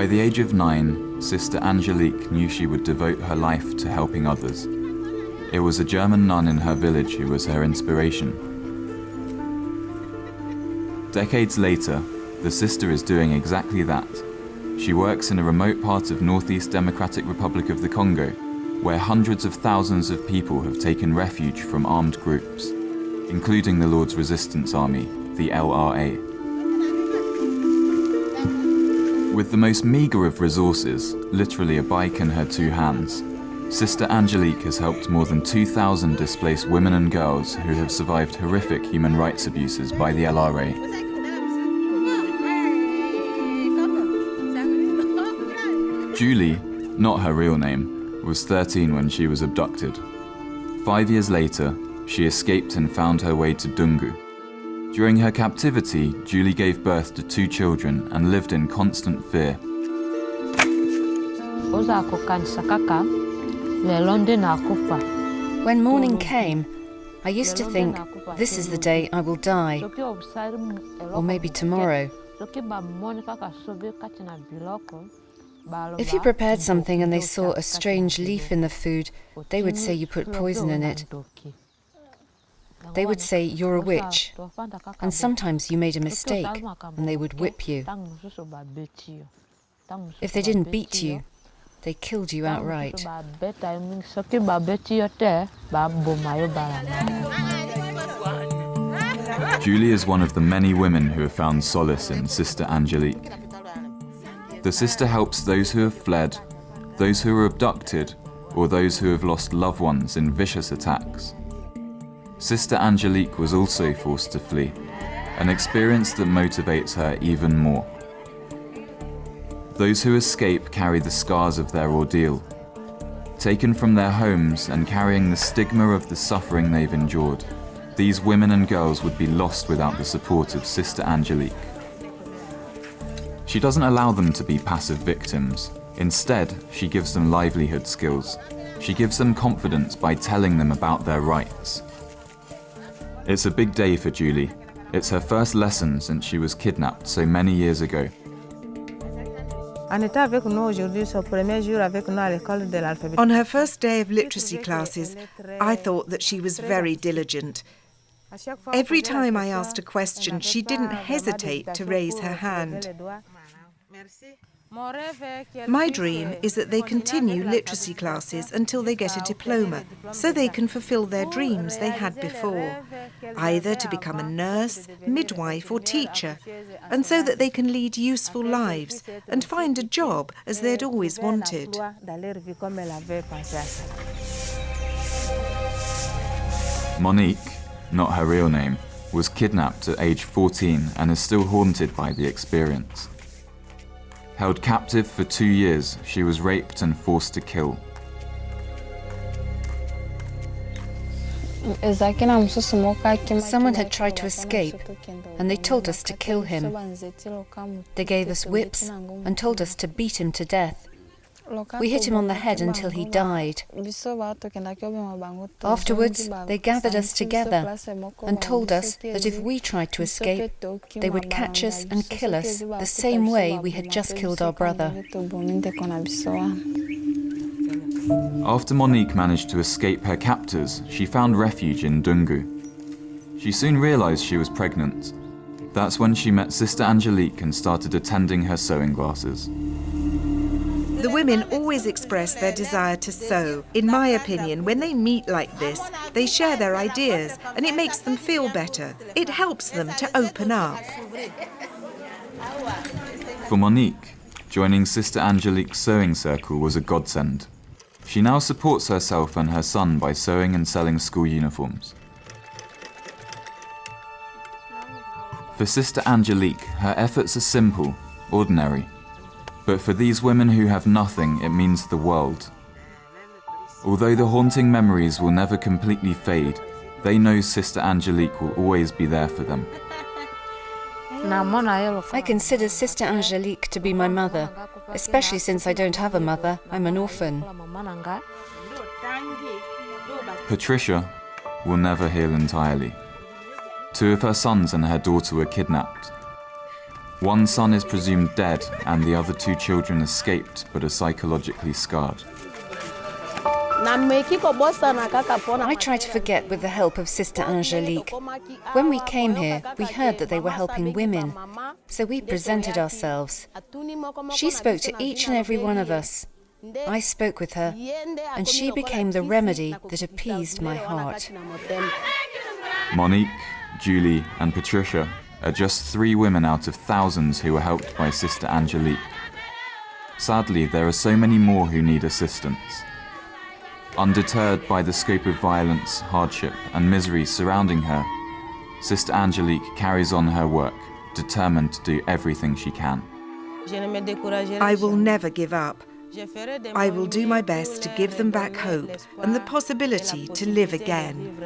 By the age of 9, Sister Angélique knew she would devote her life to helping others. It was a German nun in her village who was her inspiration. Decades later, the sister is doing exactly that. She works in a remote part of Northeast Democratic Republic of the Congo, where hundreds of thousands of people have taken refuge from armed groups, including the Lord's Resistance Army, the LRA. With the most meagre of resources, literally a bike in her 2 hands, Sister Angélique has helped more than 2,000 displaced women and girls who have survived horrific human rights abuses by the LRA. Julie, not her real name, was 13 when she was abducted. 5 years later, she escaped and found her way to Dungu. During her captivity, Julie gave birth to 2 children and lived in constant fear. When morning came, I used to think, this is the day I will die, or maybe tomorrow. If you prepared something and they saw a strange leaf in the food, they would say you put poison in it. They would say you're a witch, and sometimes you made a mistake, and they would whip you. If they didn't beat you, they killed you outright. Julie is one of the many women who have found solace in Sister Angélique. The sister helps those who have fled, those who were abducted, or those who have lost loved ones in vicious attacks. Sister Angélique was also forced to flee, an experience that motivates her even more. Those who escape carry the scars of their ordeal, taken from their homes and carrying the stigma of the suffering they've endured. These women and girls would be lost without the support of Sister Angélique. She doesn't allow them to be passive victims. Instead, she gives them livelihood skills. She gives them confidence by telling them about their rights. It's a big day for Julie. It's her first lesson since she was kidnapped so many years ago. On her first day of literacy classes, I thought that she was very diligent. Every time I asked a question, she didn't hesitate to raise her hand. My dream is that they continue literacy classes until they get a diploma, so they can fulfill their dreams they had before, either to become a nurse, midwife or teacher, and so that they can lead useful lives and find a job as they'd always wanted. Monique, not her real name, was kidnapped at age 14 and is still haunted by the experience. Held captive for 2 years, she was raped and forced to kill. Someone had tried to escape, and they told us to kill him. They gave us whips and told us to beat him to death. We hit him on the head until he died. Afterwards, they gathered us together and told us that if we tried to escape, they would catch us and kill us the same way we had just killed our brother. After Monique managed to escape her captors, she found refuge in Dungu. She soon realized she was pregnant. That's when she met Sister Angélique and started attending her sewing classes. The women always express their desire to sew. In my opinion, when they meet like this, they share their ideas and it makes them feel better. It helps them to open up. For Monique, joining Sister Angélique's sewing circle was a godsend. She now supports herself and her son by sewing and selling school uniforms. For Sister Angélique, her efforts are simple, ordinary. But for these women who have nothing, it means the world. Although the haunting memories will never completely fade, they know Sister Angélique will always be there for them. I consider Sister Angélique to be my mother, especially since I don't have a mother, I'm an orphan. Patricia will never heal entirely. 2 of her sons and her daughter were kidnapped. One son is presumed dead and the other 2 children escaped but are psychologically scarred. I try to forget with the help of Sister Angélique. When we came here, we heard that they were helping women, so we presented ourselves. She spoke to each and every one of us. I spoke with her, and she became the remedy that appeased my heart. Monique, Julie and Patricia are just 3 women out of thousands who were helped by Sister Angélique. Sadly, there are so many more who need assistance. Undeterred by the scope of violence, hardship and misery surrounding her, Sister Angélique carries on her work, determined to do everything she can. I will never give up. I will do my best to give them back hope and the possibility to live again.